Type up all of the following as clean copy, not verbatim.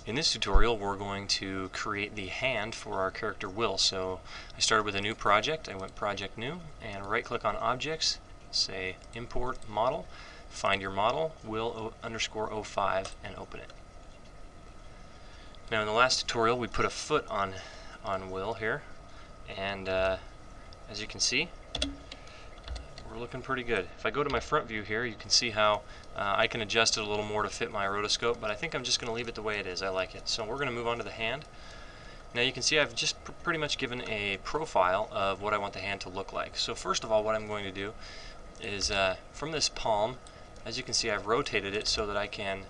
In this tutorial we're going to create the hand for our character Will. So I started with a new project, I went project new, and right click on objects, say import model, find your model, Will_05, and open it. Now in the last tutorial we put a foot on Will here, and as you can see, we're looking pretty good. If I go to my front view here, you can see how I can adjust it a little more to fit my rotoscope, but I think I'm just going to leave it the way it is. I like it. So we're going to move on to the hand. Now you can see I've just pretty much given a profile of what I want the hand to look like. So first of all, what I'm going to do is from this palm, as you can see, I've rotated it so that I can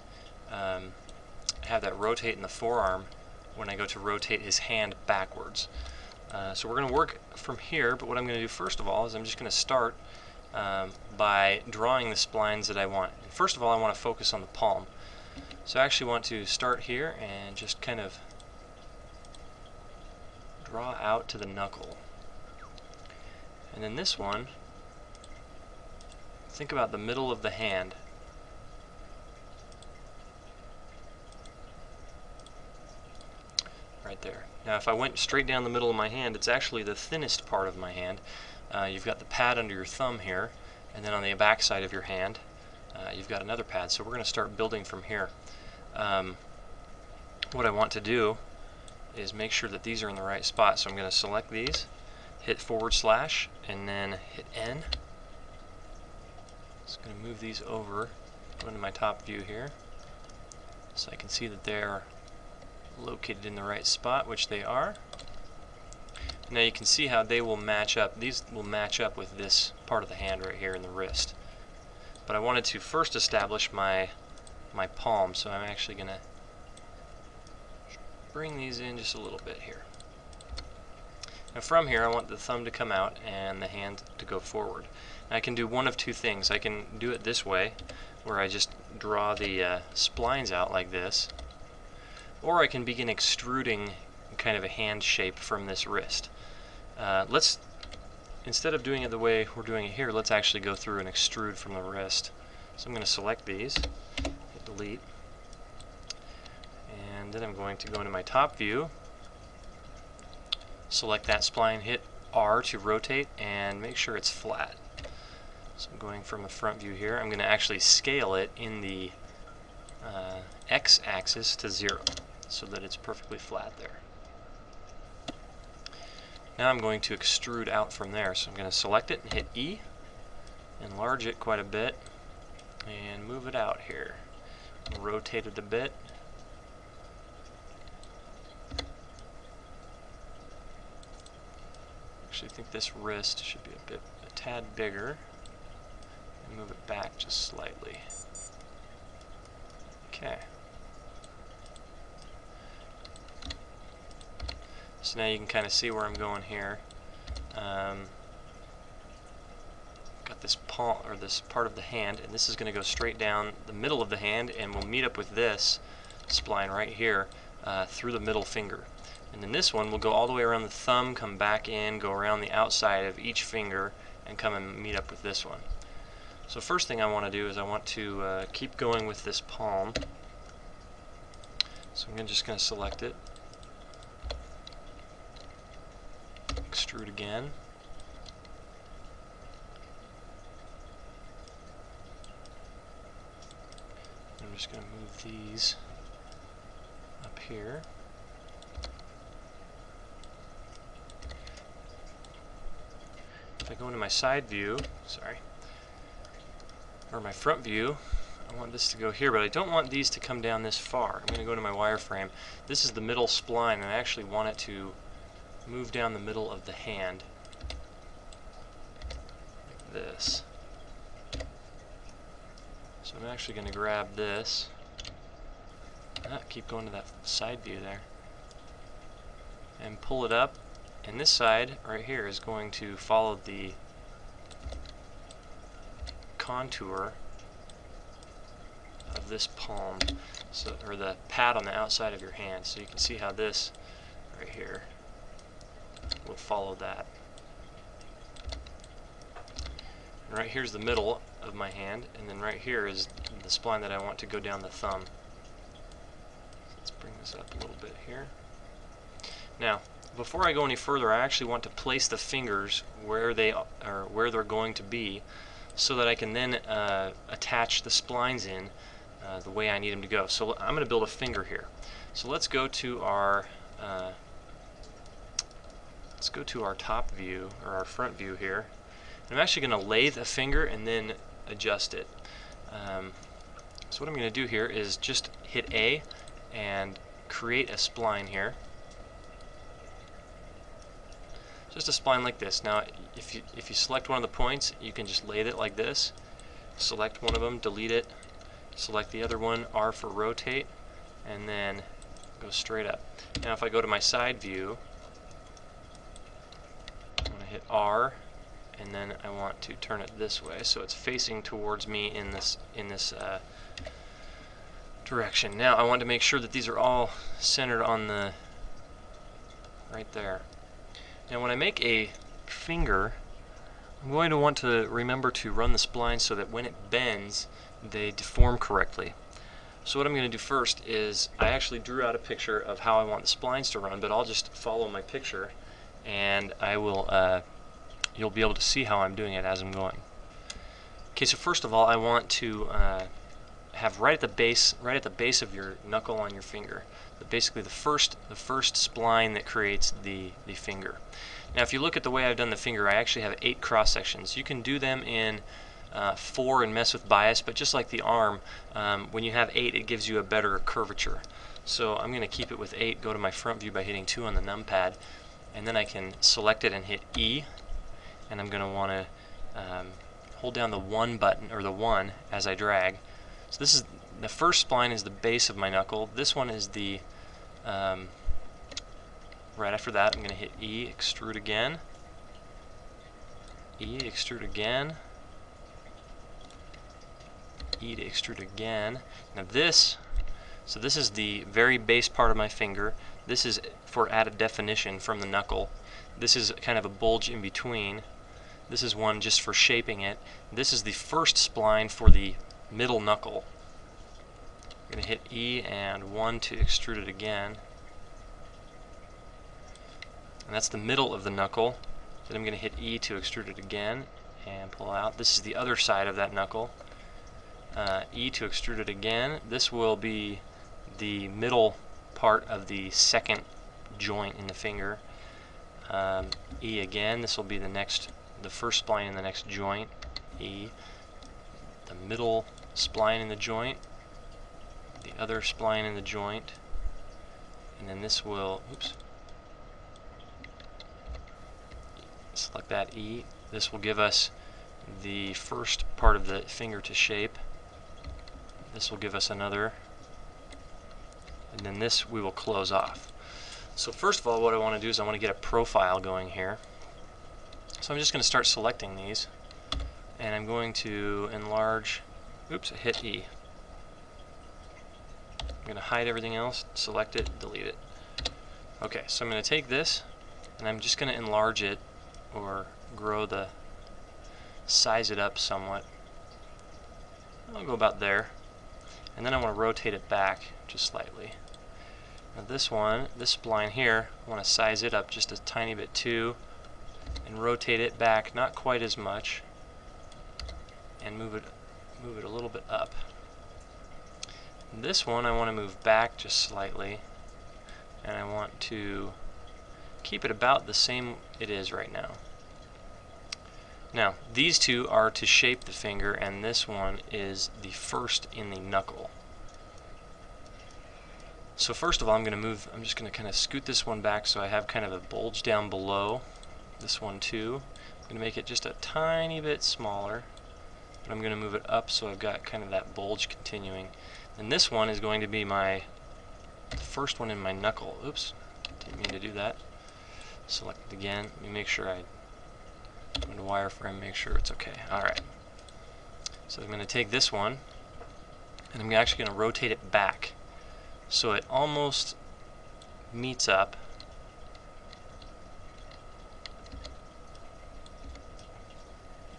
have that rotate in the forearm when I go to rotate his hand backwards. So we're going to work from here, but what I'm going to do first of all is I'm just going to start by drawing the splines that I want. And first of all, I want to focus on the palm. So I actually want to start here and just kind of draw out to the knuckle. And then this one, think about the middle of the hand. Right there. Now if I went straight down the middle of my hand, it's actually the thinnest part of my hand. You've got the pad under your thumb here, and then on the back side of your hand you've got another pad. So we're going to start building from here. What I want to do is make sure that these are in the right spot. So I'm going to select these, hit /, and then hit N. Just going to move these over, go into my top view here, so I can see that they're located in the right spot, which they are. Now you can see how they will match up. These will match up with this part of the hand right here in the wrist. But I wanted to first establish my palm, so I'm actually going to bring these in just a little bit here. Now from here I want the thumb to come out and the hand to go forward. Now I can do one of two things. I can do it this way, where I just draw the splines out like this, or I can begin extruding kind of a hand shape from this wrist. Instead of doing it the way we're doing it here, let's actually go through and extrude from the wrist. So I'm going to select these, hit delete, and then I'm going to go into my top view, select that spline, hit R to rotate, and make sure it's flat. So I'm going from the front view here. I'm going to actually scale it in the x-axis to 0 so that it's perfectly flat there. Now I'm going to extrude out from there. So I'm going to select it and hit E, enlarge it quite a bit, and move it out here. Rotate it a bit. Actually, I think this wrist should be a tad bigger. And move it back just slightly. Okay. So now you can kind of see where I'm going here. Got this palm, or this part of the hand, and this is going to go straight down the middle of the hand, and we'll meet up with this spline right here through the middle finger. And then this one will go all the way around the thumb, come back in, go around the outside of each finger, and come and meet up with this one. So first thing I want to do is I want to keep going with this palm. So I'm just going to select it, extrude again, I'm just going to move these up here. If I go into my side view, or my front view, I want this to go here, but I don't want these to come down this far. I'm going to go into my wireframe. This is the middle spline, and I actually want it to move down the middle of the hand like this. So I'm actually going to grab this, keep going to that side view there, and pull it up, and this side right here is going to follow the contour of this palm, or the pad on the outside of your hand. So you can see how this right here will follow that. And right here's the middle of my hand, and then right here is the spline that I want to go down the thumb. So let's bring this up a little bit here. Now, before I go any further, I actually want to place the fingers where they're going to be, so that I can then attach the splines in the way I need them to go. So I'm going to build a finger here. So let's go to our top view, or our front view here. And I'm actually going to lathe a finger and then adjust it. So what I'm going to do here is just hit A and create a spline here. Just a spline like this. Now, if you select one of the points, you can just lathe it like this. Select one of them, delete it. Select the other one, R for rotate, and then go straight up. Now, if I go to my side view, I'm going to hit R, and then I want to turn it this way, so it's facing towards me in this direction. Now, I want to make sure that these are all centered on the right there. Now when I make a finger, I'm going to want to remember to run the spline so that when it bends, they deform correctly. So what I'm going to do first is I actually drew out a picture of how I want the splines to run, but I'll just follow my picture, and I will you'll be able to see how I'm doing it as I'm going. Okay, so first of all, I want to have right at the base of your knuckle on your finger, basically the first spline that creates the finger. Now, if you look at the way I've done the finger, I actually have 8 cross sections. You can do them in 4 and mess with bias, but just like the arm, when you have 8, it gives you a better curvature. So I'm going to keep it with 8. Go to my front view by hitting 2 on the numpad, and then I can select it and hit E, and I'm going to want to hold down the 1 button, or the 1, as I drag. So this is the first spline is the base of my knuckle. This one is the right after that. I'm going to hit E, extrude again. E, extrude again. E to extrude again. Now this is the very base part of my finger. This is for added definition from the knuckle. This is kind of a bulge in between. This is one just for shaping it. This is the first spline for the middle knuckle. I'm going to hit E and 1 to extrude it again. And that's the middle of the knuckle. Then I'm going to hit E to extrude it again and pull out. This is the other side of that knuckle. E to extrude it again. This will be the middle part of the second joint in the finger. E again. This will be the first spline in the next joint. E. The middle spline in the joint. The other spline in the joint. And then this will, oops. Select that E. This will give us the first part of the finger to shape. This will give us another. And then this we will close off. So first of all, what I want to do is I want to get a profile going here. So I'm just going to start selecting these. And I'm going to enlarge, oops, I hit E. I'm going to hide everything else, select it, delete it. Okay, so I'm going to take this, and I'm just going to enlarge it, or size it up somewhat. I'll go about there. And then I want to rotate it back just slightly. Now this spline here, I want to size it up just a tiny bit too, and rotate it back not quite as much, and move it a little bit up. This one I want to move back just slightly, and I want to keep it about the same it is right now. Now, these two are to shape the finger, and this one is the first in the knuckle. So first of all, I'm just going to kind of scoot this one back so I have kind of a bulge down below. This one too. I'm going to make it just a tiny bit smaller, but I'm going to move it up so I've got kind of that bulge continuing. And this one is going to be the first one in my knuckle. Oops, didn't mean to do that. Select it again. Let me make sure I'm going to wireframe, make sure it's okay. Alright. So I'm going to take this one, and I'm actually going to rotate it back so it almost meets up.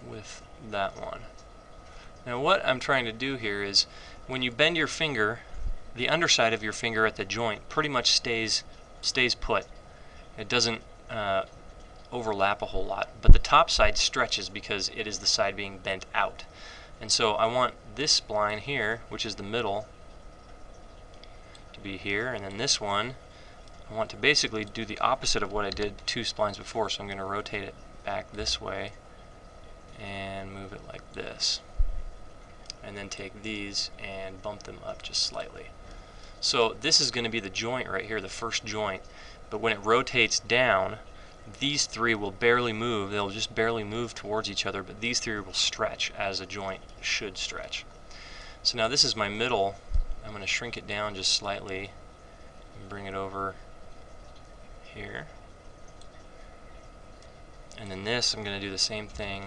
With that one. Now what I'm trying to do here is, when you bend your finger, the underside of your finger at the joint pretty much stays put. It doesn't overlap a whole lot, but the top side stretches because it is the side being bent out. And so I want this spline here, which is the middle, to be here, and then this one I want to basically do the opposite of what I did 2 splines before, so I'm going to rotate it back this way and move it like this, and then take these and bump them up just slightly. So this is going to be the joint right here, the first joint, but when it rotates down, these 3 will barely move. They'll just barely move towards each other, but these 3 will stretch as a joint should stretch. So now this is my middle. I'm going to shrink it down just slightly and bring it over here. And then this, I'm going to do the same thing.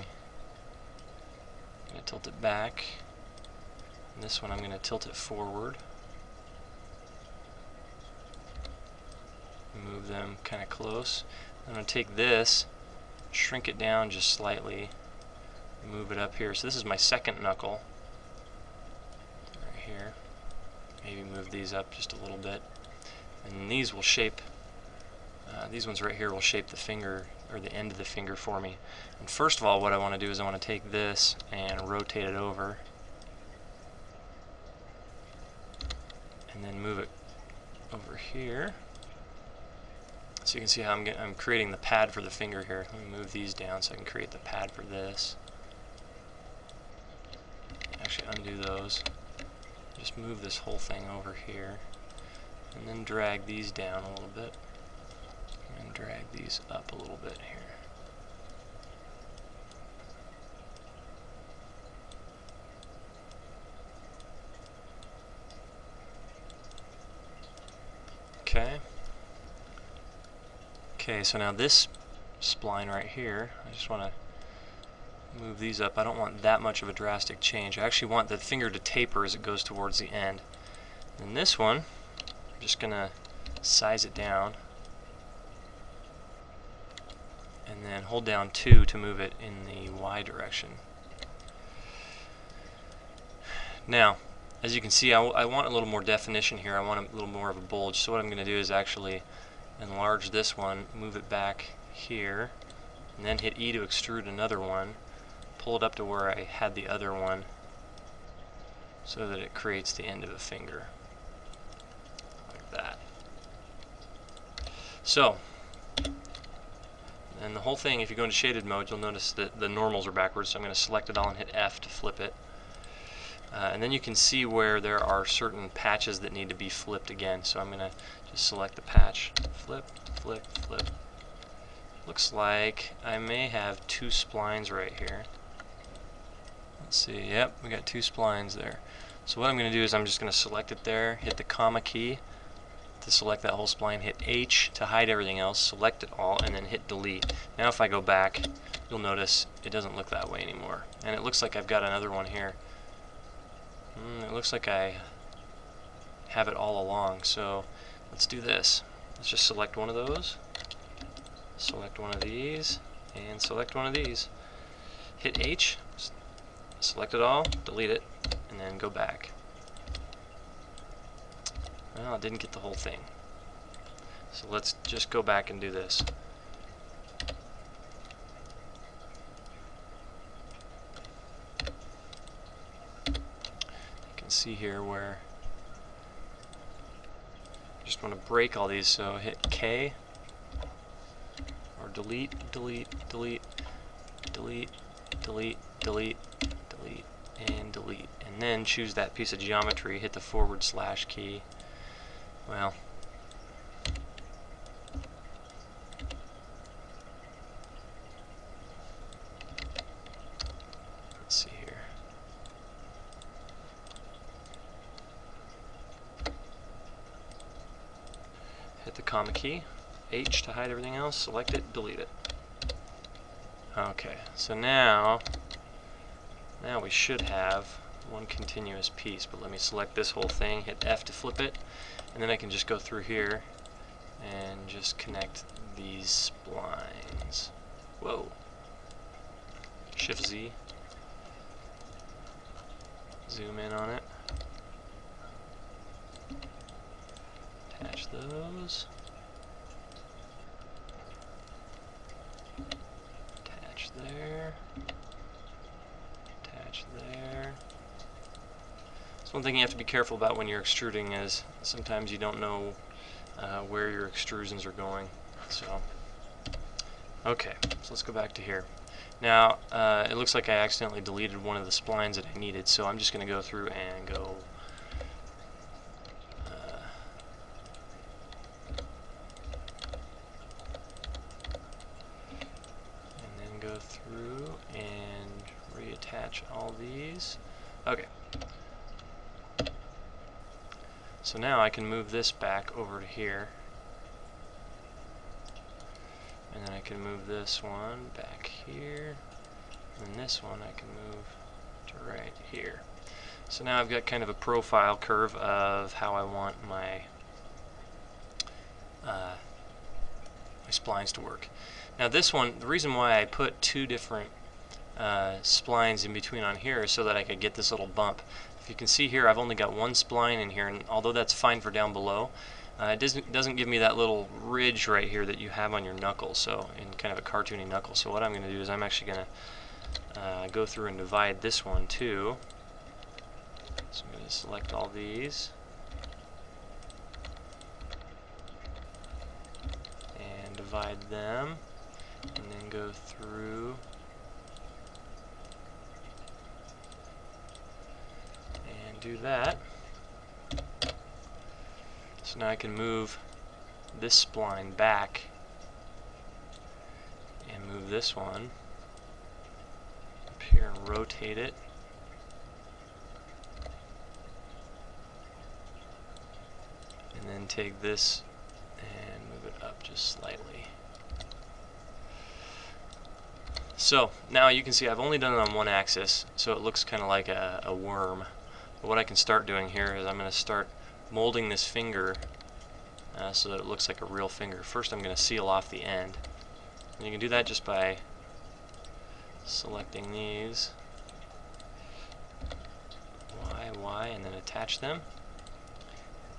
I'm going to tilt it back. And this one I'm going to tilt it forward. Move them kind of close. I'm going to take this, shrink it down just slightly, move it up here. So this is my second knuckle right here. Maybe move these up just a little bit. And these will shape, these ones right here will shape the finger, or the end of the finger for me. And first of all, what I want to do is I want to take this and rotate it over. And then move it over here. So you can see how I'm creating the pad for the finger here. Let me move these down so I can create the pad for this. Actually undo those. Just move this whole thing over here. And then drag these down a little bit. And drag these up a little bit here. Okay. Okay, so now this spline right here, I just want to move these up. I don't want that much of a drastic change. I actually want the finger to taper as it goes towards the end. And this one, I'm just going to size it down and then hold down 2 to move it in the Y direction. Now, as you can see, I want a little more definition here. I want a little more of a bulge. So what I'm going to do is actually enlarge this one, move it back here, and then hit E to extrude another one, pull it up to where I had the other one so that it creates the end of a finger, like that. So, and the whole thing, if you go into shaded mode, you'll notice that the normals are backwards, so I'm going to select it all and hit F to flip it. And then you can see where there are certain patches that need to be flipped again. So I'm going to just select the patch, flip, flip, flip. Looks like I may have 2 splines right here. Let's see, yep, we got 2 splines there. So what I'm going to do is I'm just going to select it there, hit the comma key to select that whole spline, hit H to hide everything else, select it all, and then hit delete. Now if I go back, you'll notice it doesn't look that way anymore. And it looks like I've got another one here. It looks like I have it all along, so let's do this. Let's just select one of those, select one of these, and select one of these. Hit H, select it all, delete it, and then go back. Well, I didn't get the whole thing. So let's just go back and do this. See here where I just want to break all these, so hit K or delete, delete, delete, delete, delete, delete, delete, and delete, and then choose that piece of geometry, hit the / key. Well, let's see here. Hit the comma key, H to hide everything else, select it, delete it. Okay, so now we should have one continuous piece, but let me select this whole thing, hit F to flip it, and then I can just go through here and just connect these splines. Whoa. Shift Z. Zoom in on it. attach those. Attach there. Attach there. So one thing you have to be careful about when you're extruding is sometimes you don't know where your extrusions are going. So, okay, so let's go back to here. Now, it looks like I accidentally deleted one of the splines that I needed, so I'm just going to go through and go go through and reattach all these. Okay. So now I can move this back over to here. And then I can move this one back here. And then this one I can move to right here. So now I've got kind of a profile curve of how I want my my splines to work. Now this one, the reason why I put two different splines in between on here is so that I could get this little bump. If you can see here, I've only got one spline in here, and although that's fine for down below, it doesn't give me that little ridge right here that you have on your knuckle, so in kind of a cartoony knuckle. So what I'm going to do is I'm actually going to go through and divide this one too. So I'm going to select all these. And divide them. And then go through and do that. So now I can move this spline back and move this one up here and rotate it. And then take this and move it up just slightly. So now you can see I've only done it on one axis, so it looks kind of like a worm. But what I can start doing here is I'm going to start molding this finger so that it looks like a real finger. First I'm going to seal off the end. And you can do that just by selecting these, Y, and then attach them.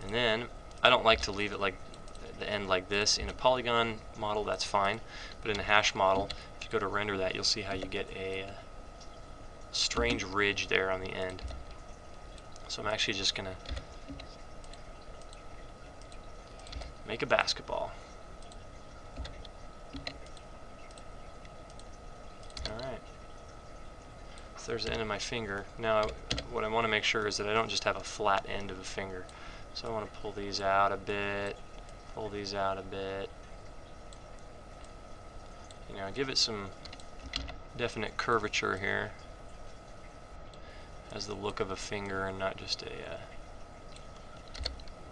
And then I don't like to leave it like the end like this. In a polygon model that's fine, but in a hash model, if you go to render that, you'll see how you get a strange ridge there on the end. So I'm actually just going to make a basketball. Alright. So there's the end of my finger. Now what I want to make sure is that I don't just have a flat end of a finger. So I want to pull these out a bit, pull these out a bit. You know, give it some definite curvature here. Has the look of a finger and not just a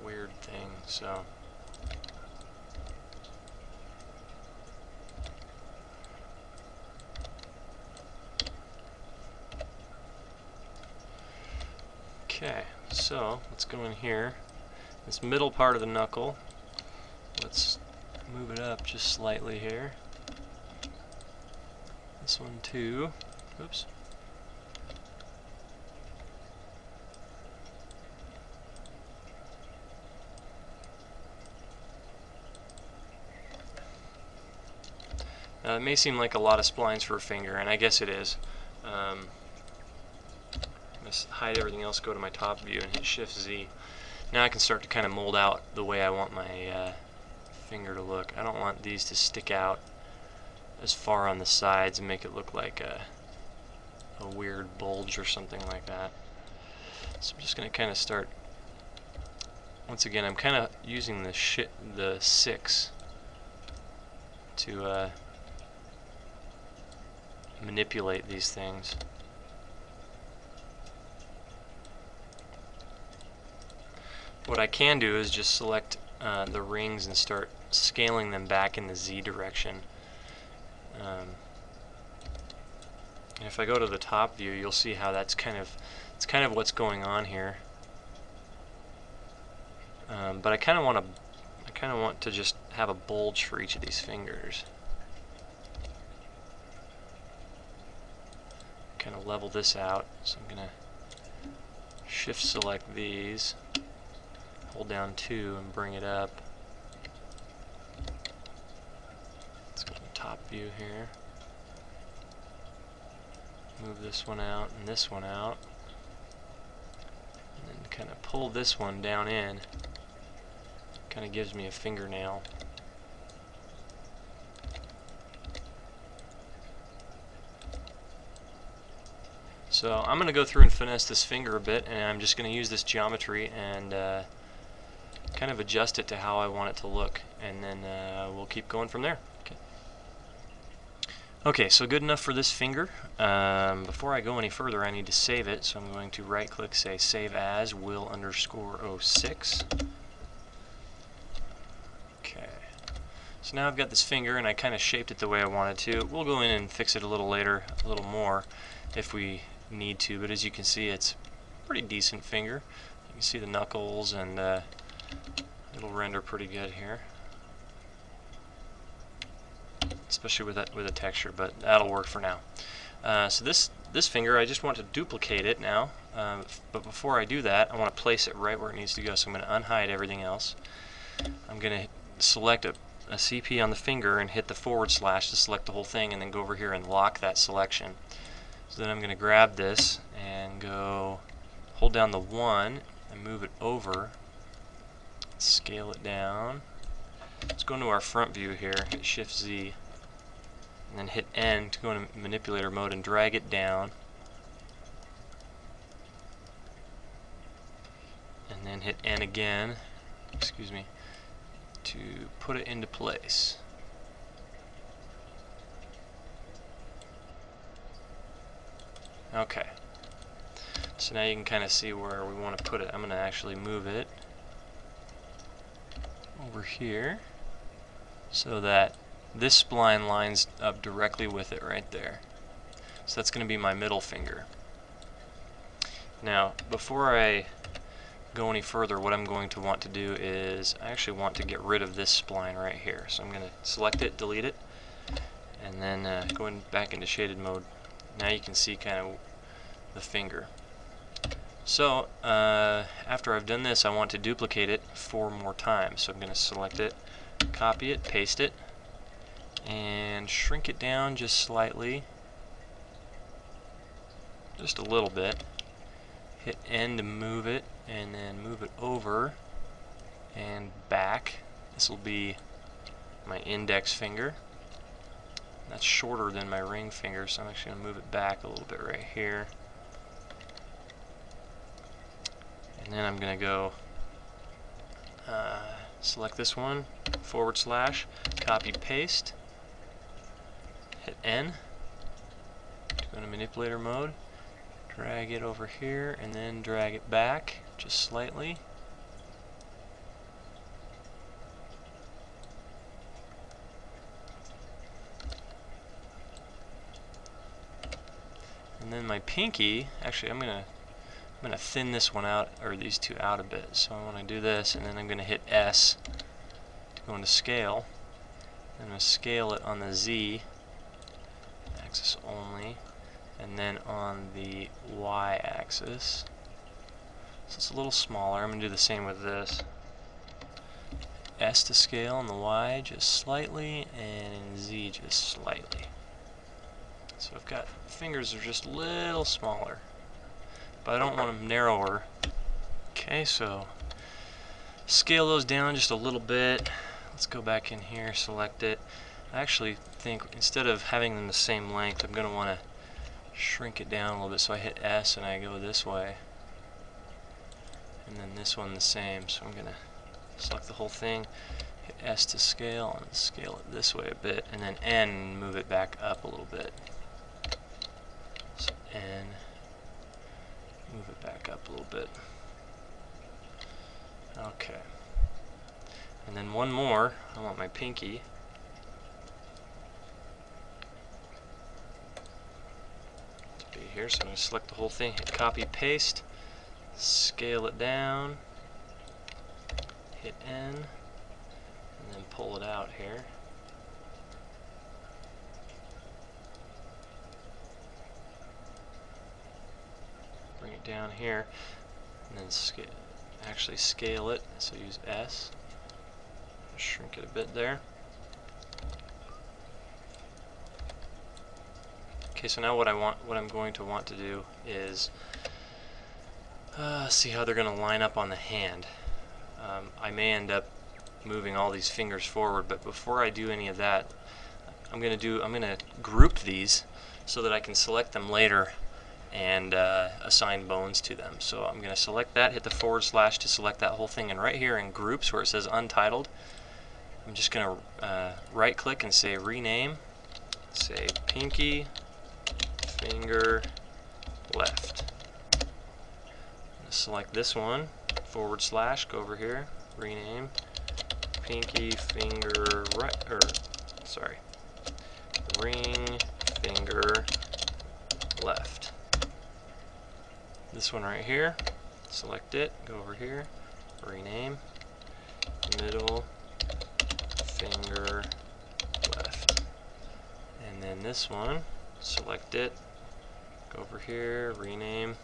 weird thing. So okay, so let's go in here. This middle part of the knuckle, let's move it up just slightly here. This one too. Oops. Now it may seem like a lot of splines for a finger, and I guess it is. Let's hide everything else, go to my top view and hit Shift Z. Now I can start to kind of mold out the way I want my finger to look. I don't want these to stick out as far on the sides and make it look like a weird bulge or something like that. So I'm just going to kind of start. Once again, I'm kind of using the 6 to manipulate these things. What I can do is just select the rings and start scaling them back in the Z direction. And if I go to the top view, you'll see how it's kind of what's going on here. But I kind of want to just have a bulge for each of these fingers. Kind of level this out. So I'm going to Shift select these, hold down 2 and bring it up. top view here. Move this one out and this one out. And then kind of pull this one down in. Kind of gives me a fingernail. So I'm going to go through and finesse this finger a bit, and I'm just going to use this geometry and kind of adjust it to how I want it to look, and then we'll keep going from there. Okay, so good enough for this finger. Before I go any further, I need to save it, so I'm going to right click, say save as will_06. Okay, so now I've got this finger and I kind of shaped it the way I wanted to. We'll go in and fix it a little later, a little more if we need to, but as you can see, it's a pretty decent finger. You can see the knuckles, and it'll render pretty good here, especially with a texture, but that'll work for now. So this finger, I just want to duplicate it now, but before I do that, I want to place it right where it needs to go. So I'm going to unhide everything else. I'm going to select a CP on the finger and hit the / to select the whole thing, and then go over here and lock that selection. So then I'm going to grab this and go hold down the 1 and move it over, scale it down. Let's go into our front view here, hit Shift Z, and then hit N to go into manipulator mode and drag it down, and then hit N again, excuse me, to put it into place. Okay, so now you can kind of see where we want to put it. I'm going to actually move it over here so that this spline lines up directly with it right there. So that's going to be my middle finger. Now, before I go any further, what I'm going to want to do is I actually want to get rid of this spline right here. So I'm going to select it, delete it, and then go back into shaded mode. Now you can see kind of the finger. So after I've done this, I want to duplicate it 4 more times. So I'm going to select it, copy it, paste it, and shrink it down just slightly, just a little bit. Hit N to move it, and then move it over and back. This will be my index finger. That's shorter than my ring finger, so I'm actually going to move it back a little bit right here. And then I'm going to go select this one, /, copy, paste, hit N, go into manipulator mode, drag it over here, and then drag it back just slightly. And then my pinky, actually I'm gonna thin this one out, or these two out a bit. So I want to do this, and then I'm going to hit S to go into scale. I'm going to scale it on the Z axis only, and then on the Y axis. So it's a little smaller. I'm going to do the same with this. S to scale on the Y just slightly, and Z just slightly. So I've got fingers that are just a little smaller, but I don't want them narrower. Okay, so scale those down just a little bit. Let's go back in here, select it. I actually think instead of having them the same length, I'm going to want to shrink it down a little bit. So I hit S and I go this way, and then this one the same. So I'm going to select the whole thing, hit S to scale, and scale it this way a bit, and then N and move it back up a little bit. So N, move it back up a little bit. Okay. And then one more, I want my pinky. To be here, so I'm going to select the whole thing, hit copy, paste, scale it down, hit N, and then pull it out here. Bring it down here, and then actually scale it, so use S. Shrink it a bit there. Okay, so now what I'm going to want to do is see how they're going to line up on the hand. I may end up moving all these fingers forward, but before I do any of that, I'm going to group these so that I can select them later and assign bones to them. So I'm going to select that, hit the / to select that whole thing, and right here in groups where it says Untitled, I'm just going to right click and say rename, say pinky finger left. Select this one, / go over here, rename pinky finger right, or sorry, ring finger left. This one right here, select it, go over here, rename middle finger left. And then this one, select it, go over here, rename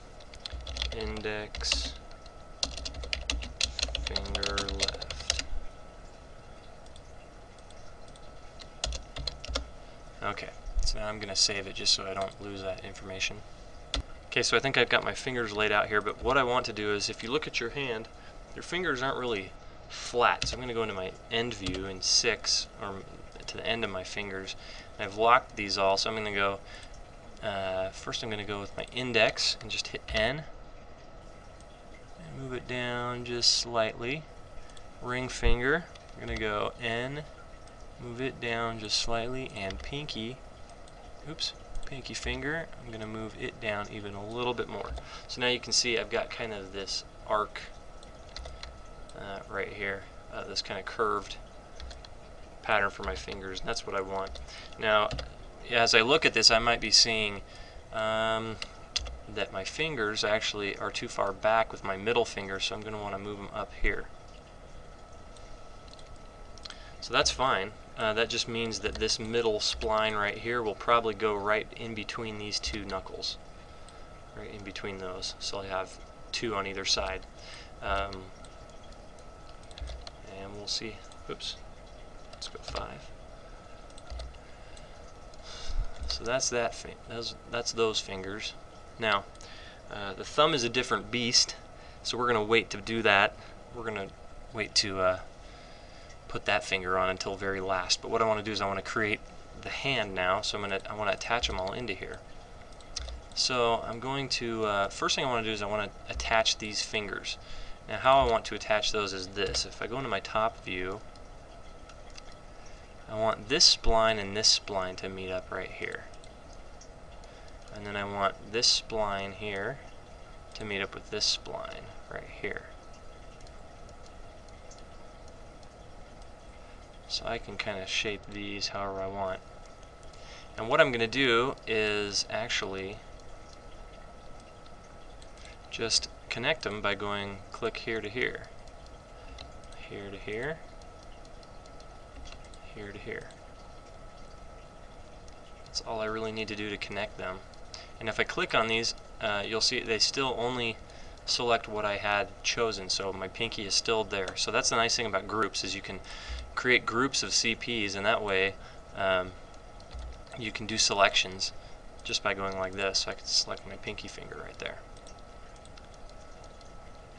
index finger left. Okay, so now I'm going to save it just so I don't lose that information. Okay, so I think I've got my fingers laid out here, but what I want to do is, if you look at your hand, your fingers aren't really flat. So I'm going to go into my end view in 6, or to the end of my fingers. And I've locked these all, so I'm going to go, first I'm going to go with my index and just hit N. And move it down just slightly. Ring finger, I'm going to go N, move it down just slightly, and pinky, pinky finger, I'm going to move it down even a little bit more. So now you can see I've got kind of this arc right here, this kind of curved pattern for my fingers, and that's what I want. Now, as I look at this, I might be seeing that my fingers actually are too far back with my middle finger, so I'm going to want to move them up here. So that's fine. That just means that this middle spline right here will probably go right in between these two knuckles, right in between those. So I have 2 on either side, and we'll see. Oops, let's go 5. So that's that. That's those fingers. Now, the thumb is a different beast, so we're going to wait to do that. We're going to wait to put that finger on until very last. But what I want to do is I want to create the hand now, so I want to attach them all into here. So I'm going to, first thing I want to do is I want to attach these fingers. Now how I want to attach those is this. If I go into my top view, I want this spline and this spline to meet up right here. And then I want this spline here to meet up with this spline right here. So I can kind of shape these however I want. And what I'm going to do is actually just connect them by going click here to here, here to here, here to here. That's all I really need to do to connect them. And if I click on these, you'll see they still only select what I had chosen, so my pinky is still there. So that's the nice thing about groups, is you can create groups of CPs, and that way you can do selections just by going like this. So I can select my pinky finger right there.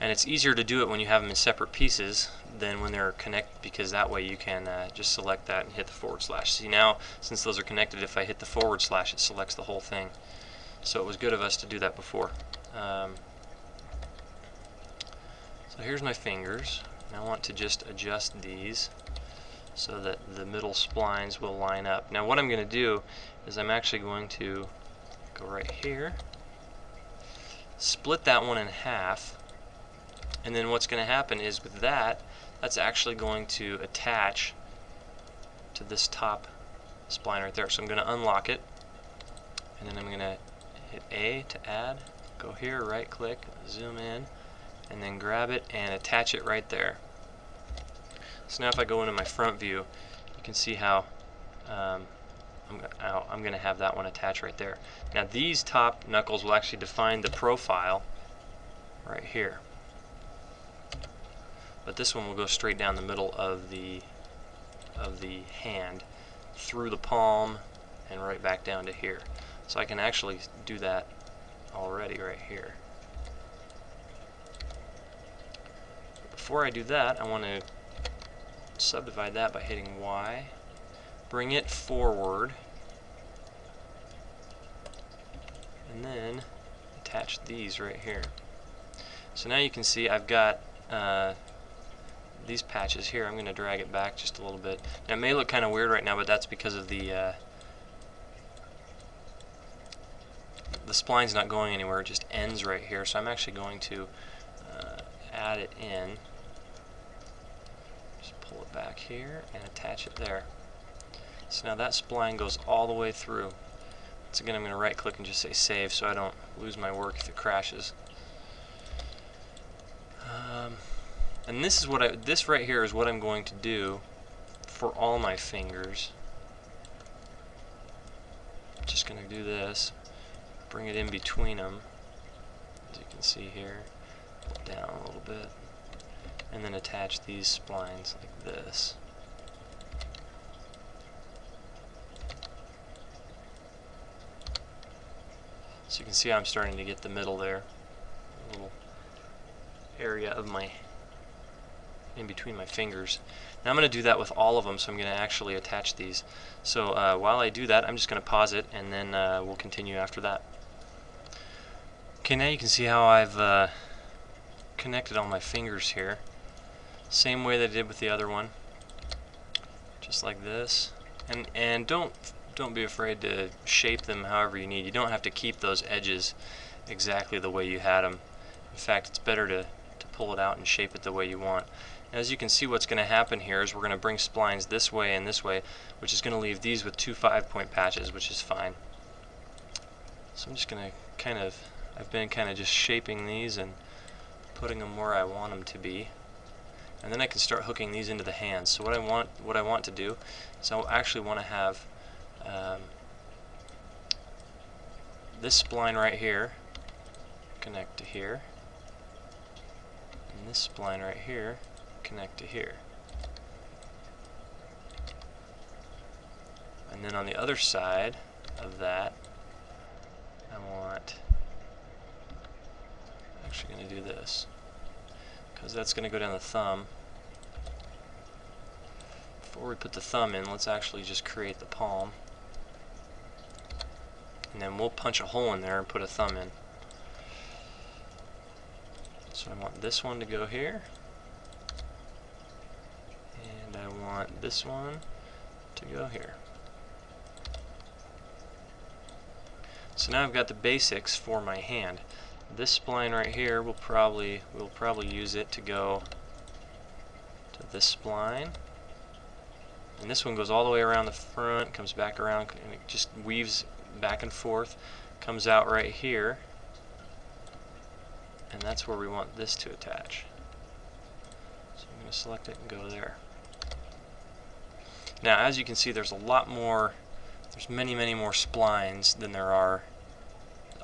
And it's easier to do it when you have them in separate pieces than when they're connected, because that way you can just select that and hit the /. See, now since those are connected, if I hit the / it selects the whole thing. So it was good of us to do that before. So here's my fingers, and I want to just adjust these so that the middle splines will line up. Now what I'm going to do is I'm actually going to go right here, split that one in half, and then what's going to happen is with that, that's actually going to attach to this top spline right there. So I'm going to unlock it, and then I'm going to hit A to add, go here, right click, zoom in, and then grab it and attach it right there. So now if I go into my front view, you can see how I'm going to have that one attached right there. Now these top knuckles will actually define the profile right here. But this one will go straight down the middle of the hand, through the palm, and right back down to here. So I can actually do that already right here. Before I do that, I want to subdivide that by hitting Y, bring it forward, and then attach these right here. So now you can see I've got these patches here. I'm going to drag it back just a little bit. Now it may look kind of weird right now, but that's because of the spline's not going anywhere. It just ends right here. So I'm actually going to add it in. Just pull it back here and attach it there. So now that spline goes all the way through. So again, I'm going to right click and just say save so I don't lose my work if it crashes. And this is what this right here is what I'm going to do for all my fingers. Just going to do this, bring it in between them, as you can see here, pull down a little bit, and then attach these splines like this. So you can see I'm starting to get the middle there, a little area of my in between my fingers. Now I'm going to do that with all of them, so I'm going to actually attach these. So while I do that, I'm just going to pause it, and then we'll continue after that. Okay, now you can see how I've connected all my fingers here. Same way that I did with the other one, just like this. And don't be afraid to shape them however you need. You don't have to keep those edges exactly the way you had them. In fact, it's better to pull it out and shape it the way you want. As you can see, what's going to happen here is we're going to bring splines this way and this way, which is going to leave these with 2 5-point patches, which is fine. So I'm just going to I've been kind of just shaping these and putting them where I want them to be. And then I can start hooking these into the hands. So what I want to do is I actually want to have this spline right here connect to here, and this spline right here connect to here. And then on the other side of that, I'm actually going to do this, because that's going to go down the thumb. Before we put the thumb in, let's actually just create the palm, and then we'll punch a hole in there and put a thumb in. So I want this one to go here, and I want this one to go here. So now I've got the basics for my hand. This spline right here, we'll probably use it to go to this spline, and this one goes all the way around the front, comes back around, and it just weaves back and forth, comes out right here, and that's where we want this to attach. So I'm going to select it and go there. Now, as you can see, there's a lot more, there's many more splines than there are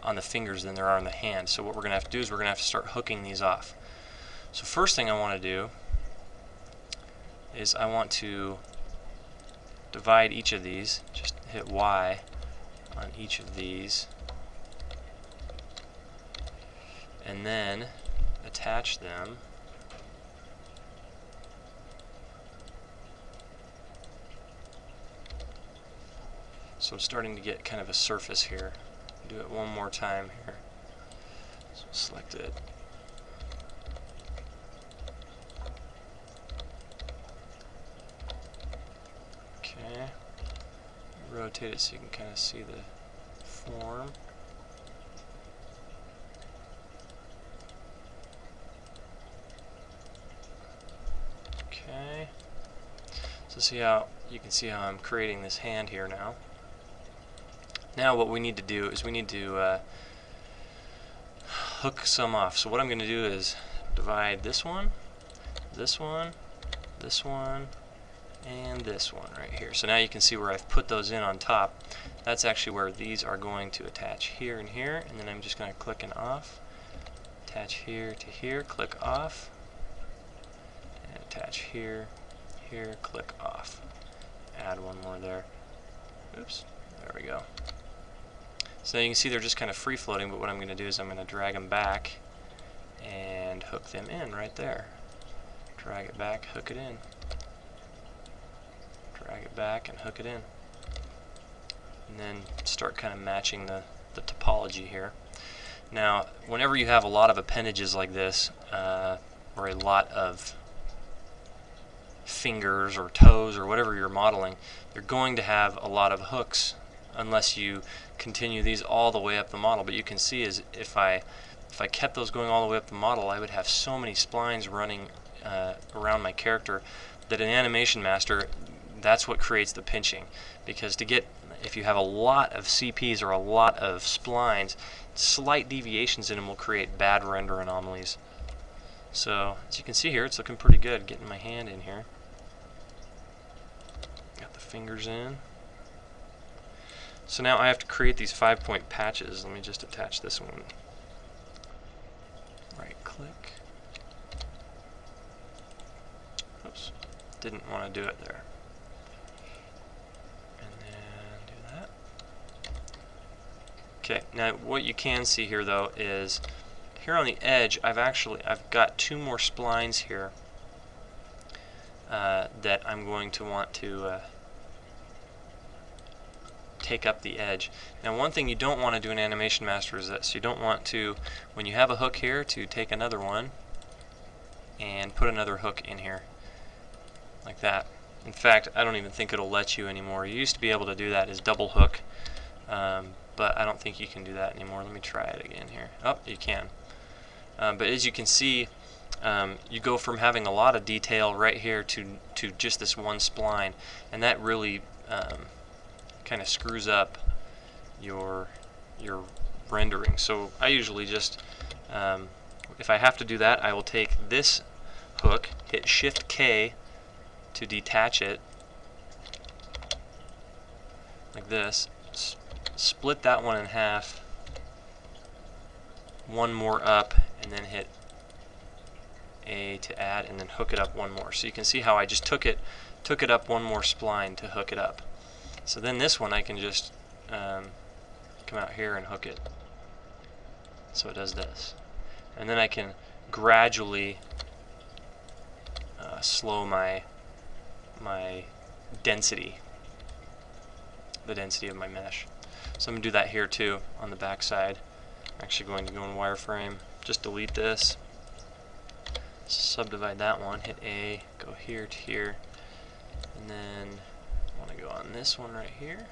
on the fingers than there are on the hand. So what we're going to have to do is we're going to have to start hooking these off. So first thing I want to do is I want to divide each of these, just hit Y on each of these, and then attach them so it's starting to get kind of a surface here. Do it one more time here. So select it. Okay. Rotate it so you can kind of see the form. Okay. So see how you can see how I'm creating this hand here now. Now what we need to do is we need to hook some off. So what I'm going to do is divide this one, this one, this one, and this one right here. So now you can see where I've put those in on top. That's actually where these are going to attach here and here, and then I'm just going to click and off, attach here to here, click off, and attach here, here, click off. Add one more there. Oops, there we go. So you can see they're just kind of free floating, but what I'm going to do is I'm going to drag them back and hook them in right there. Drag it back, hook it in. Drag it back and hook it in. And then start kind of matching the topology here. Now, whenever you have a lot of appendages like this, or a lot of fingers or toes or whatever you're modeling, you're going to have a lot of hooks unless you continue these all the way up the model. But you can see is if I kept those going all the way up the model, I would have so many splines running around my character that in Animation Master, that's what creates the pinching. Because if you have a lot of CPs or a lot of splines, slight deviations in them will create bad render anomalies. So as you can see here, it's looking pretty good. Getting my hand in here. Got the fingers in. So now I have to create these 5-point patches. Let me just attach this one. Right click. Oops, didn't want to do it there. And then do that. Okay, now what you can see here though is here on the edge I've got 2 more splines here that I'm going to want to take up the edge. Now one thing you don't want to do in Animation Master is this. You don't want to, when you have a hook here, to take another one and put another hook in here like that. In fact, I don't even think it'll let you anymore. You used to be able to do that as double hook, but I don't think you can do that anymore. Let me try it again here. Oh, you can. But as you can see, you go from having a lot of detail right here to just this one spline, and that really kind of screws up your rendering. So I usually just, if I have to do that, I will take this hook, hit Shift K to detach it, like this, split that one in half, one more up, and then hit A to add, and then hook it up one more. So you can see how I just took it up one more spline to hook it up. So then this one I can just come out here and hook it. So it does this. And then I can gradually slow my density, the density of my mesh. So I'm going to do that here too on the back side. I'm actually going to go in wireframe, just delete this, subdivide that one, hit A, go here to here, and then I want to go on this one right here,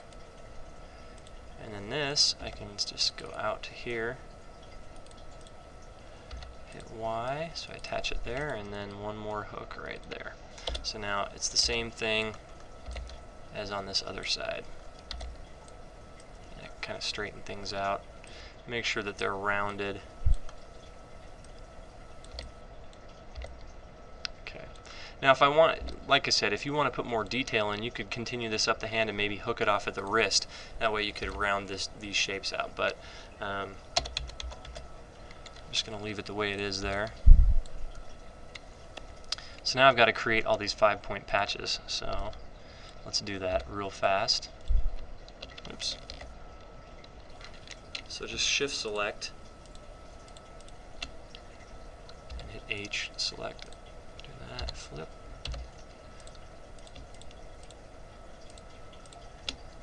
and then this I can just go out to here, hit Y, so I attach it there, and then one more hook right there. So now it's the same thing as on this other side. And I kind of straighten things out, make sure that they're rounded. Okay. Now if I want, like I said, if you want to put more detail in, you could continue this up the hand and maybe hook it off at the wrist. That way you could round these shapes out. But I'm just going to leave it the way it is there. So now I've got to create all these 5-point patches. So let's do that real fast. Oops. So just Shift Select and hit H, select it. Do that, flip.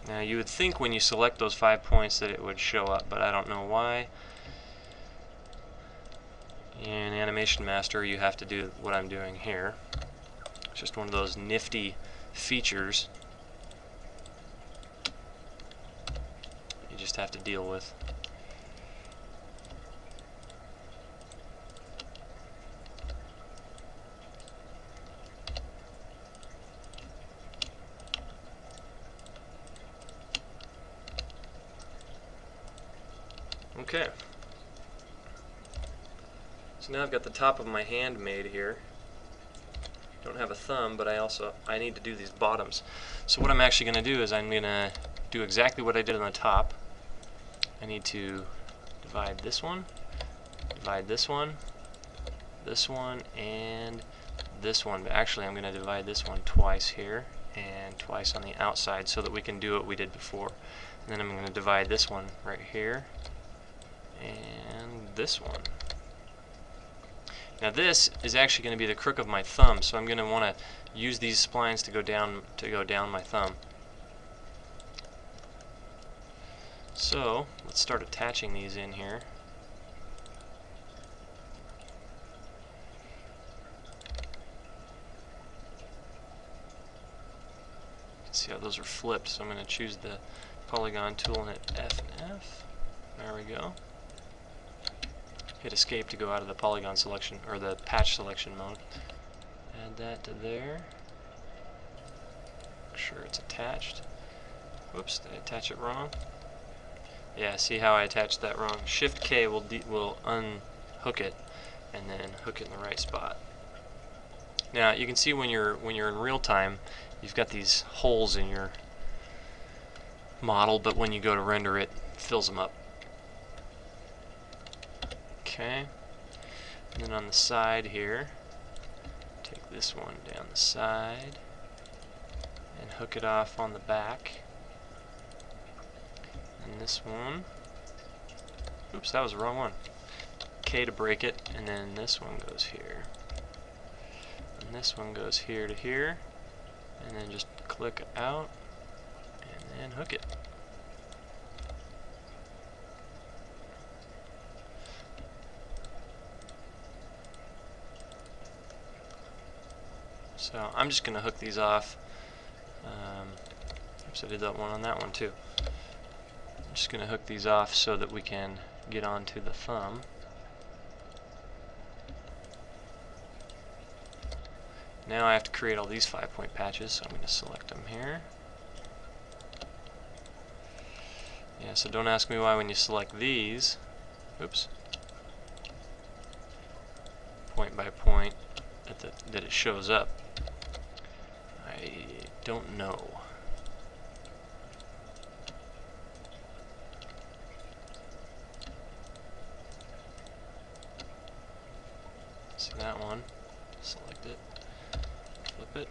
Now you would think when you select those 5 points that it would show up, but I don't know why. In Animation Master you have to do what I'm doing here. It's just one of those nifty features you just have to deal with. Okay. So now I've got the top of my hand made here. Don't have a thumb, but I need to do these bottoms. So what I'm actually going to do is I'm going to do exactly what I did on the top. I need to divide this one, and this one. But actually I'm going to divide this one twice here and twice on the outside so that we can do what we did before. And then I'm going to divide this one right here and this one. Now this is actually going to be the crook of my thumb, so I'm going to want to use these splines to go down my thumb. So let's start attaching these in here. See how those are flipped, so I'm going to choose the polygon tool and hit F and F. There we go. Hit escape to go out of the polygon selection, or the patch selection mode. Add that to there. Make sure it's attached. Whoops, did I attach it wrong? Yeah, see how I attached that wrong? Shift K will unhook it and then hook it in the right spot. Now you can see when you're in real time, you've got these holes in your model, but when you go to render it, it fills them up. Okay, and then on the side here, take this one down the side and hook it off on the back. And this one, oops, that was the wrong one. K to break it, and then this one goes here. And this one goes here to here, and then just click out and then hook it. So I'm just going to hook these off. Oops, I did that one on that one too. I'm just going to hook these off so that we can get onto the thumb. Now I have to create all these 5-point patches, so I'm going to select them here. Yeah, so don't ask me why when you select these, oops, point by point, that it shows up. I don't know. See that one? Select it. Flip it.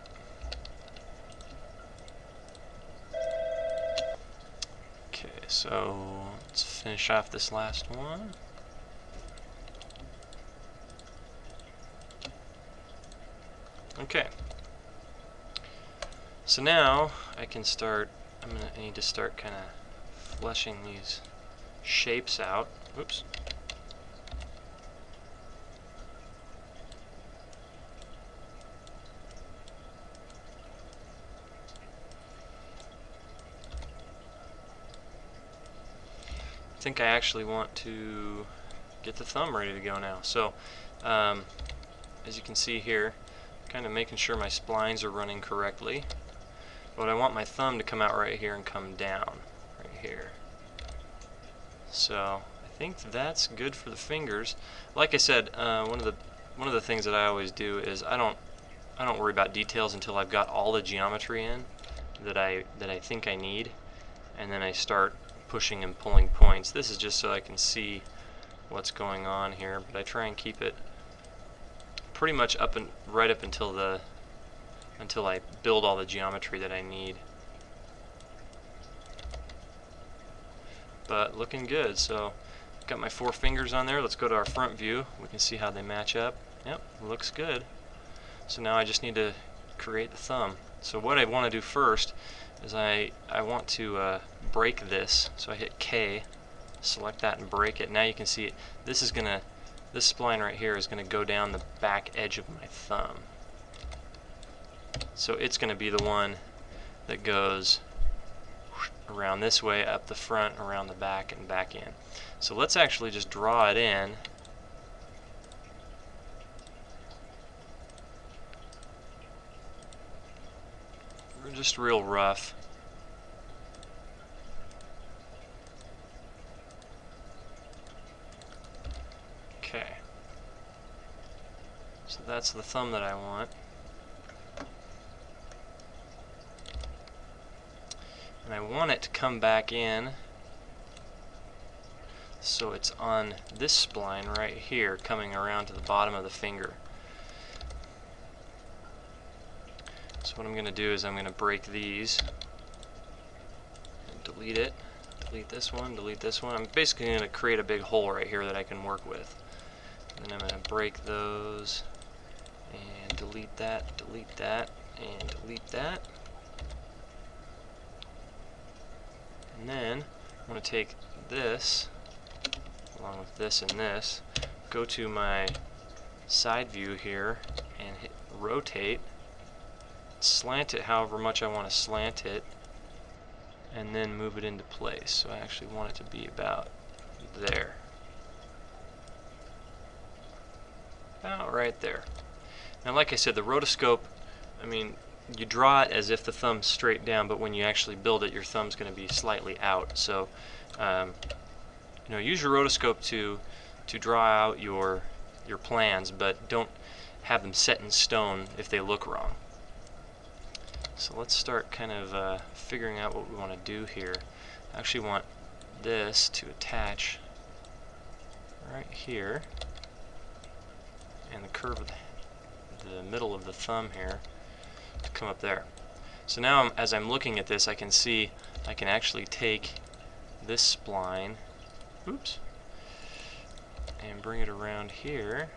Okay, so let's finish off this last one. Okay. So now I can start, I need to start kind of fleshing these shapes out. Oops. I think I actually want to get the thumb ready to go now. So as you can see here, kind of making sure my splines are running correctly. But I want my thumb to come out right here and come down right here. So I think that's good for the fingers. Like I said, one of the things that I always do is I don't worry about details until I've got all the geometry in that I think I need, and then I start pushing and pulling points. This is just so I can see what's going on here, but I try and keep it pretty much right up until I build all the geometry that I need. But looking good. So got my 4 fingers on there. Let's go to our front view. We can see how they match up. Yep, looks good. So now I just need to create the thumb. So what I want to do first is I want to break this. So I hit K, select that and break it. Now you can see it. This spline right here is going to go down the back edge of my thumb. So it's going to be the one that goes around this way, up the front, around the back, and back in. So let's actually just draw it in. Just real rough. Okay. So that's the thumb that I want. And I want it to come back in so it's on this spline right here, coming around to the bottom of the finger. So what I'm going to do is I'm going to break these and delete it. delete this one, delete this one. I'm basically going to create a big hole right here that I can work with. And I'm going to break those and delete that, and delete that. And then I'm going to take this, along with this and this, go to my side view here and hit rotate, slant it however much I want to slant it, and then move it into place. So I actually want it to be about there. About right there. Now, like I said, the rotoscope, I mean, you draw it as if the thumb's straight down, but when you actually build it, your thumb's going to be slightly out. So, you know, use your rotoscope to draw out your plans, but don't have them set in stone if they look wrong. So let's start kind of figuring out what we want to do here. I actually want this to attach right here, and the curve of the middle of the thumb here to come up there. So now as I'm looking at this, I can see I can actually take this spline, oops, and bring it around here.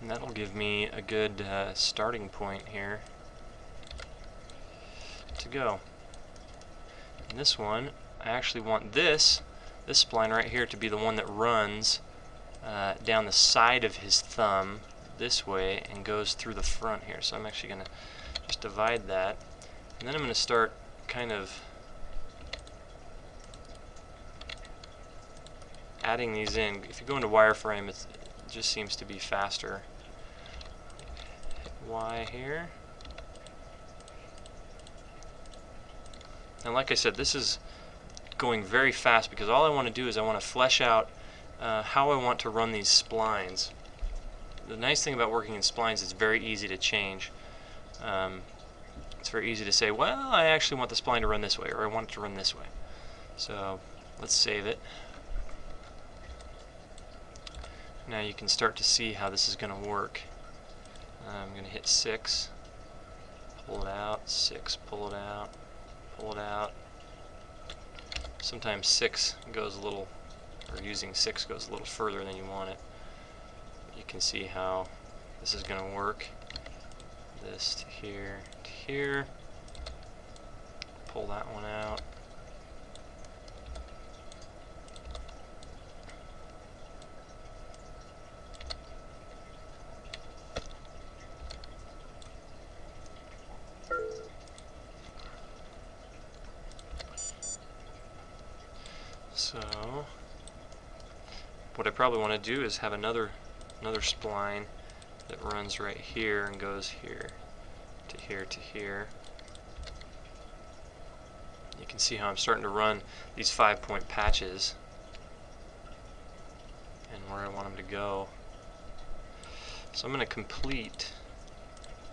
And that'll give me a good starting point here to go. And this one, I actually want this spline right here to be the one that runs down the side of his thumb this way and goes through the front here. So I'm actually going to just divide that, and then I'm going to start kind of adding these in. If you go into wireframe, it just seems to be faster. Hit Y here. And like I said, this is going very fast because all I want to do is I want to flesh out how I want to run these splines. The nice thing about working in splines is it's very easy to change. It's very easy to say, well, I actually want the spline to run this way, or I want it to run this way. So let's save it. Now you can start to see how this is going to work. I'm going to hit 6, pull it out, 6, pull it out, pull it out. Sometimes 6 goes a little, or using 6 goes a little further than you want it. You can see how this is going to work. This to here to here. Pull that one out. So what I probably want to do is have another spline that runs right here and goes here to here to here. You can see how I'm starting to run these 5-point patches and where I want them to go. So I'm going to complete.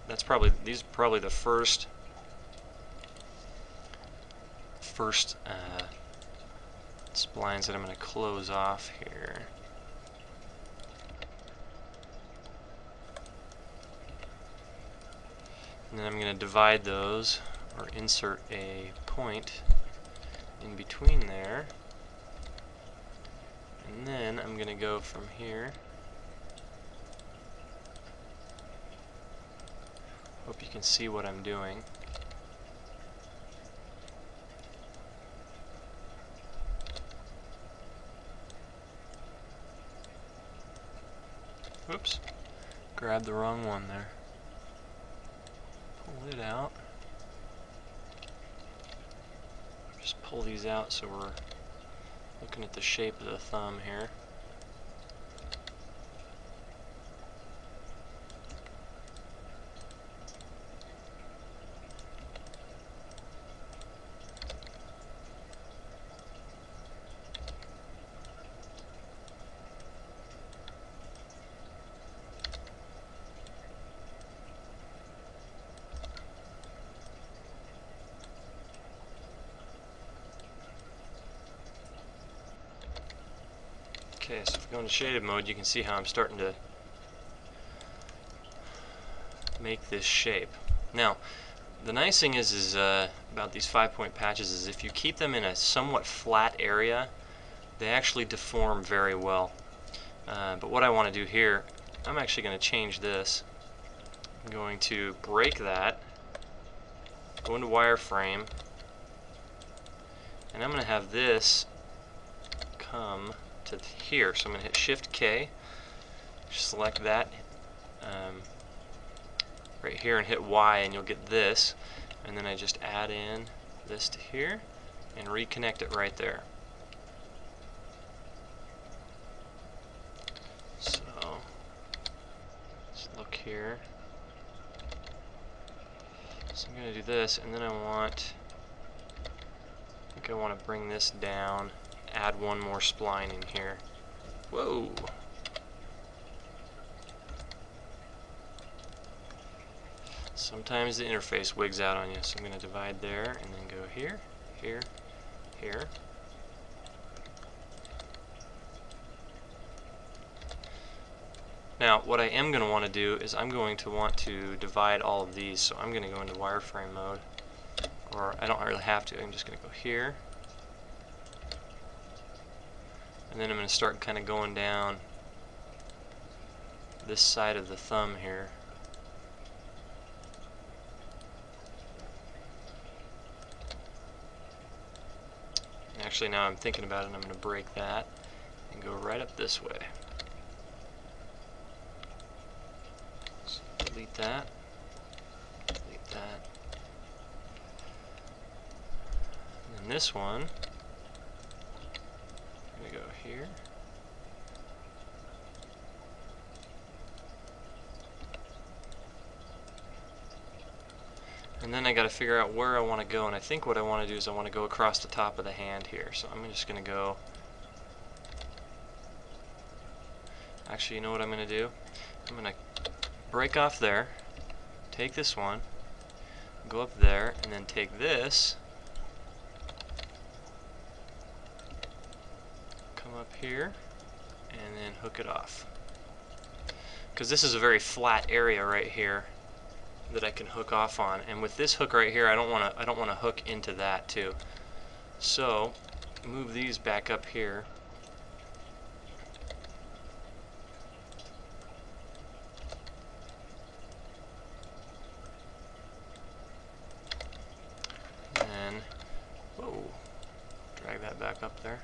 These are probably the first splines that I'm going to close off here. And then I'm going to divide those, or insert a point in between there. And then I'm going to go from here. Hope you can see what I'm doing. Oops, grabbed the wrong one there. Pull it out. Just pull these out so we're looking at the shape of the thumb here. Okay, so if we go into shaded mode, you can see how I'm starting to make this shape. Now, the nice thing is about these 5-point patches is if you keep them in a somewhat flat area, they actually deform very well. But what I want to do here, I'm actually going to change this. I'm going to break that, go into wireframe, and I'm going to have this come to here. So I'm going to hit Shift K, select that right here and hit Y, and you'll get this. And then I just add in this to here and reconnect it right there. So let's look here. So I'm going to do this, and then I think I want to bring this down, add one more spline in here. Whoa! Sometimes the interface wigs out on you, so I'm going to divide there and then go here, here, here. Now, what I am going to want to do is I'm going to want to divide all of these, so I'm going to go into wireframe mode, or I don't really have to. I'm just going to go here, and then I'm going to start kind of going down this side of the thumb here. Actually, now I'm thinking about it, I'm going to break that and go right up this way. So delete that, delete that. And then this one, I'm going to go here. And then I got to figure out where I want to go, and I think what I want to do is I want to go across the top of the hand here. So I'm just going to go, actually, you know what I'm going to do? I'm going to break off there, take this one, go up there, and then take this, come up here, and then hook it off. Because this is a very flat area right here that I can hook off on, and with this hook right here, I don't want to hook into that too. So move these back up here. And whoa, drag that back up there.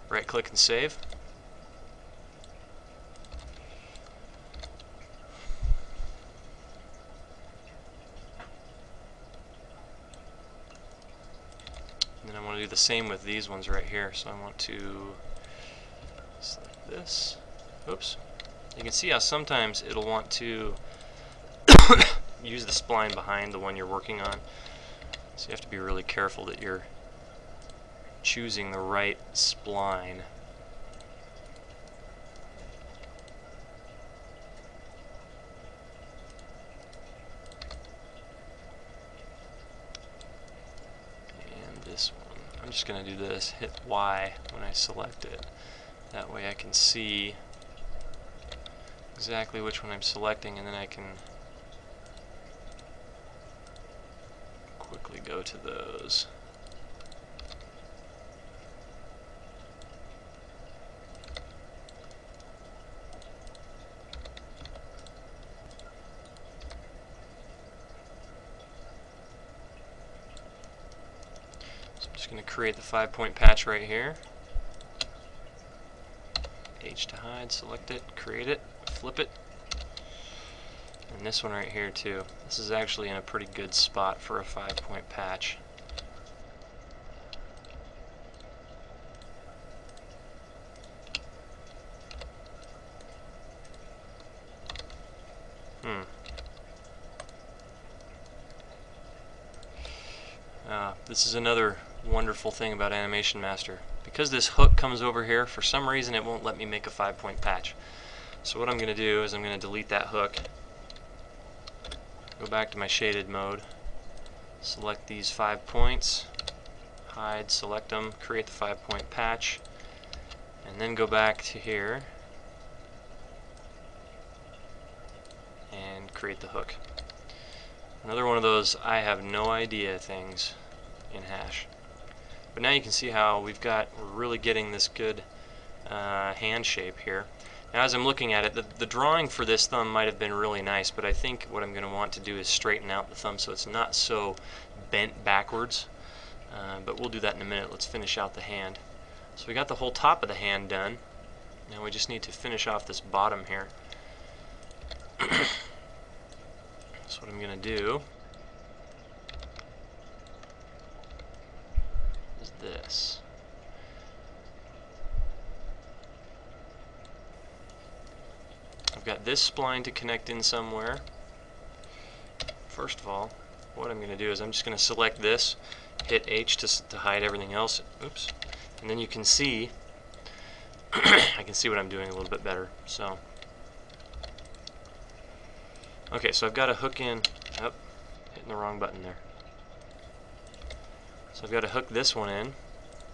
Right click and save. And I want to do the same with these ones right here. So I want to select this. Oops. You can see how sometimes it'll want to use the spline behind the one you're working on. So you have to be really careful that you're choosing the right spline. This one. I'm just going to do this, hit Y when I select it. That way I can see exactly which one I'm selecting, and then I can quickly go to those. Just going to create the 5-point patch right here. H to hide, select it, create it, flip it. And this one right here too. This is actually in a pretty good spot for a 5-point patch. This is another wonderful thing about Animation Master. Because this hook comes over here, for some reason it won't let me make a 5-point patch. So what I'm going to do is I'm going to delete that hook, go back to my shaded mode, select these 5 points, hide, select them, create the 5-point patch, and then go back to here and create the hook. Another one of those I have no idea things in Hash. But now you can see how we're really getting this good hand shape here. Now as I'm looking at it, the drawing for this thumb might have been really nice, but I think what I'm going to want to do is straighten out the thumb so it's not so bent backwards. But we'll do that in a minute. Let's finish out the hand. So we got the whole top of the hand done. Now we just need to finish off this bottom here. So what I'm going to do is this. I've got this spline to connect in somewhere. First of all, what I'm going to do is I'm just going to select this, hit H to hide everything else. Oops. And then you can see, I can see what I'm doing a little bit better. So, okay, so I've got to hook in, hitting the wrong button there. So I've got to hook this one in.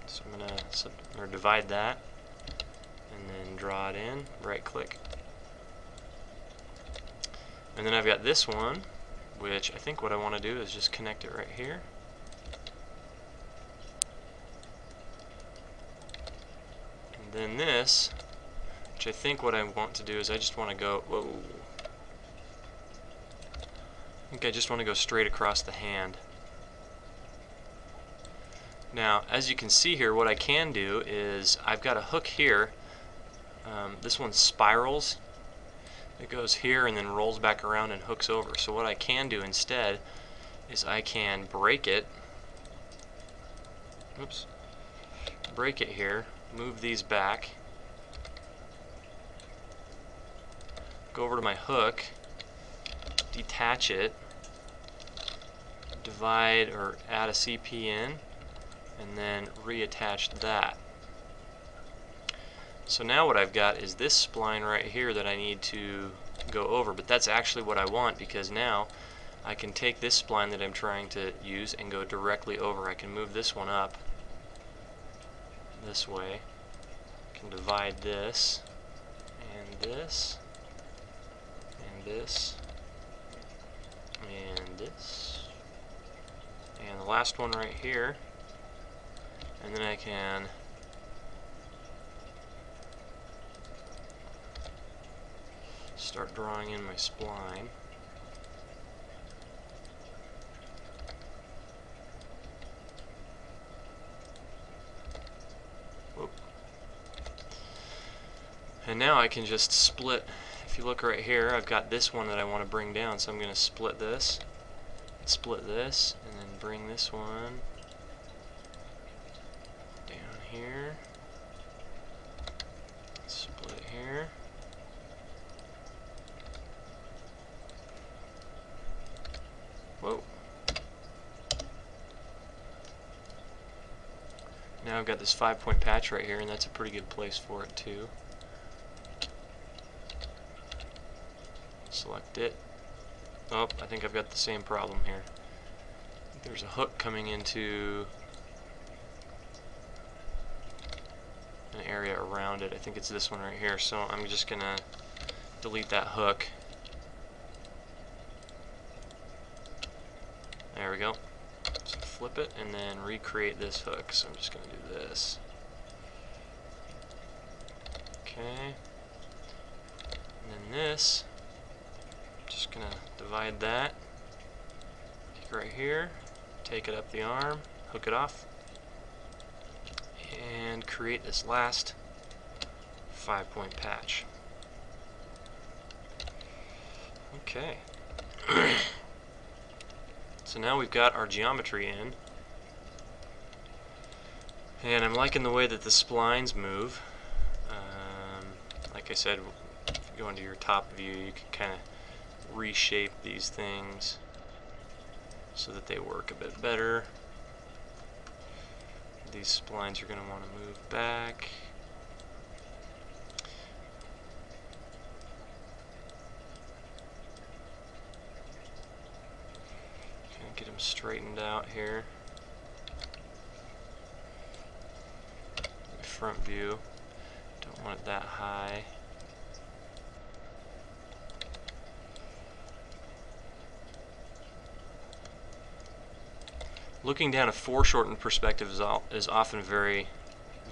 So I'm going to divide that, and then draw it in, right click. And then I've got this one, which I think what I want to do is just connect it right here. And then this, which I think what I want to do is I just want to go, whoa. I think I just want to go straight across the hand. Now, as you can see here, what I can do is I've got a hook here. This one spirals. It goes here and then rolls back around and hooks over. So what I can do instead is I can break it. Oops. Break it here. Move these back. Go over to my hook. Detach it. Divide or add a CP in. And then reattach that. So now what I've got is this spline right here that I need to go over, but that's actually what I want, because now I can take this spline that I'm trying to use and go directly over. I can move this one up this way. I can divide this and this and this and this and the last one right here, and then I can start drawing in my spline. Whoop. And now I can just split. If you look right here, I've got this one that I want to bring down, so I'm going to split this, and then bring this one down here, split here. Whoa. Now I've got this 5-point patch right here, and that's a pretty good place for it too. Select it. Oh, I think I've got the same problem here. There's a hook coming into an area around it. I think it's this one right here, so I'm just gonna delete that hook. There we go. So flip it and then recreate this hook. So I'm just going to do this. Okay. And then this, I'm just going to divide that. Take right here, take it up the arm, hook it off, and create this last 5-point patch. Okay. So now we've got our geometry in, and I'm liking the way that the splines move. Like I said, if you go into your top view, you can kind of reshape these things so that they work a bit better. These splines are going to want to move back. Get them straightened out here. front view. Don't want it that high. Looking down a foreshortened perspective is often very,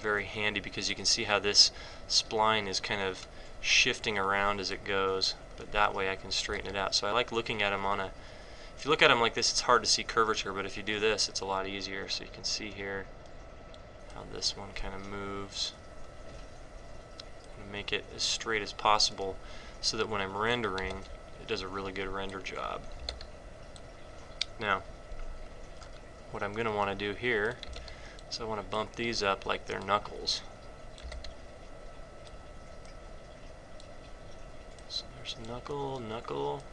very handy, because you can see how this spline is kind of shifting around as it goes, but that way I can straighten it out. So I like looking at them on a, if you look at them like this, it's hard to see curvature, but if you do this, it's a lot easier. So you can see here how this one kind of moves. I'm going to make it as straight as possible so that when I'm rendering, it does a really good render job. Now, what I'm going to want to do here is I want to bump these up like they're knuckles. So there's knuckle, knuckle,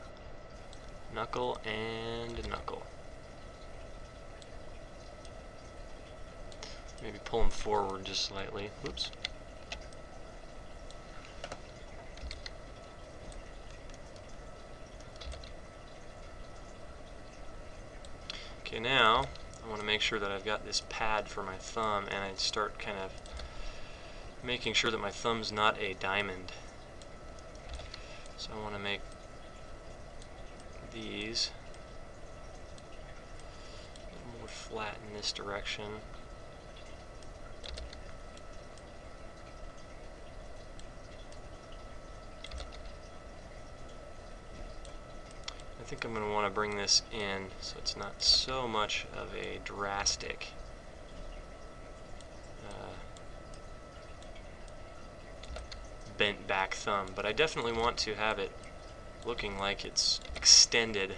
knuckle, and knuckle. Maybe pull them forward just slightly. Whoops. Okay, now I want to make sure that I've got this pad for my thumb, and I start kind of making sure that my thumb's not a diamond. So I want to make these a little more flat in this direction. I think I'm going to want to bring this in so it's not so much of a drastic bent back thumb, but I definitely want to have it looking like it's extended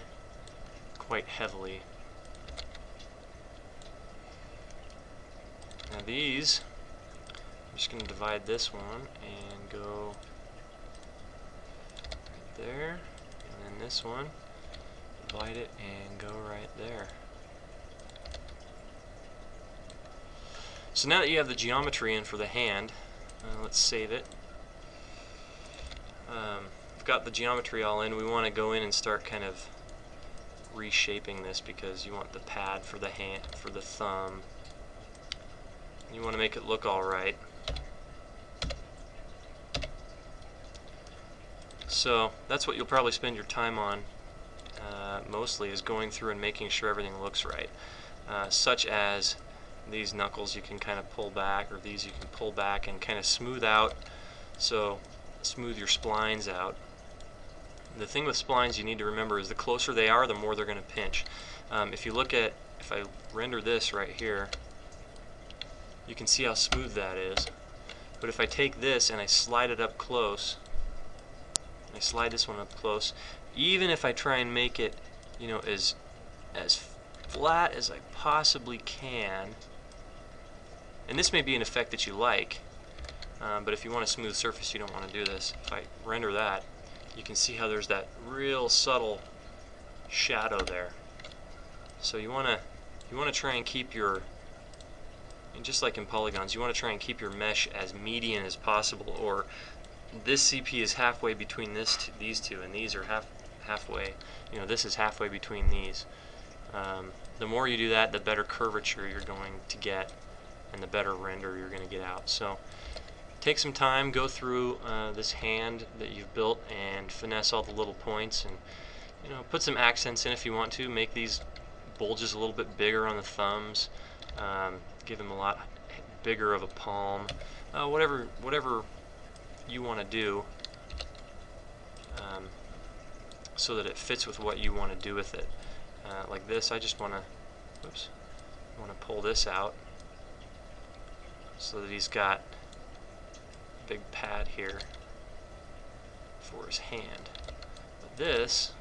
quite heavily. Now these, I'm just going to divide this one and go right there, and then this one, divide it and go right there. So now that you have the geometry in for the hand, let's save it. We've got the geometry all in. We want to go in and start kind of reshaping this, because you want the pad for the hand, for the thumb. You want to make it look all right. So that's what you'll probably spend your time on mostly, is going through and making sure everything looks right. Such as these knuckles you can kind of pull back, or these you can pull back and kind of smooth out. So smooth your splines out. The thing with splines you need to remember is the closer they are, the more they're going to pinch. If you look at, if I render this right here, you can see how smooth that is. But if I take this and I slide it up close, I slide this one up close, even if I try and make it, you know, as flat as I possibly can, and this may be an effect that you like, but if you want a smooth surface, you don't want to do this. If I render that, you can see how there's that real subtle shadow there. So you want to try and keep your, and just like in polygons, you want to try and keep your mesh as median as possible, or this CP is halfway between these two, and these are halfway. You know, this is halfway between these. The more you do that, the better curvature you're going to get, and the better render you're going to get out. So take some time, go through this hand that you've built and finesse all the little points, and you know, put some accents in if you want to. Make these bulges a little bit bigger on the thumbs. Give them a lot bigger of a palm. Whatever you want to do, so that it fits with what you want to do with it. Like this, I just want to, pull this out so that he's got a big pad here for his hand. But this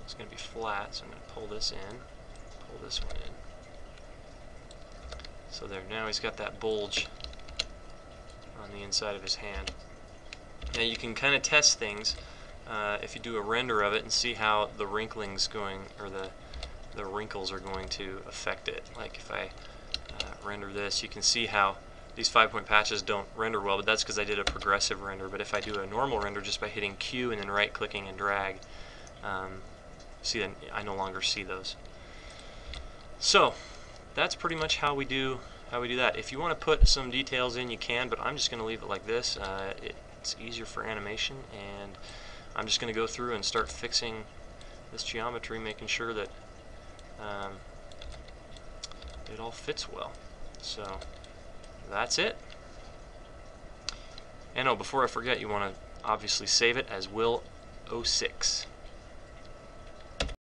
is going to be flat, so I'm going to pull this in, pull this one in. So there, now he's got that bulge on the inside of his hand. Now you can kind of test things if you do a render of it and see how the wrinkling's going, or the wrinkles are going to affect it. Like if I render this, you can see how these 5-point patches don't render well, but that's because I did a progressive render. But if I do a normal render just by hitting Q and then right-clicking and drag, see that I no longer see those. So that's pretty much how we do how we do that. If you want to put some details in, you can, but I'm just going to leave it like this. It's easier for animation, and I'm just going to go through and start fixing this geometry, making sure that it all fits well. So that's it. And oh, before I forget, you want to obviously save it as Will 06.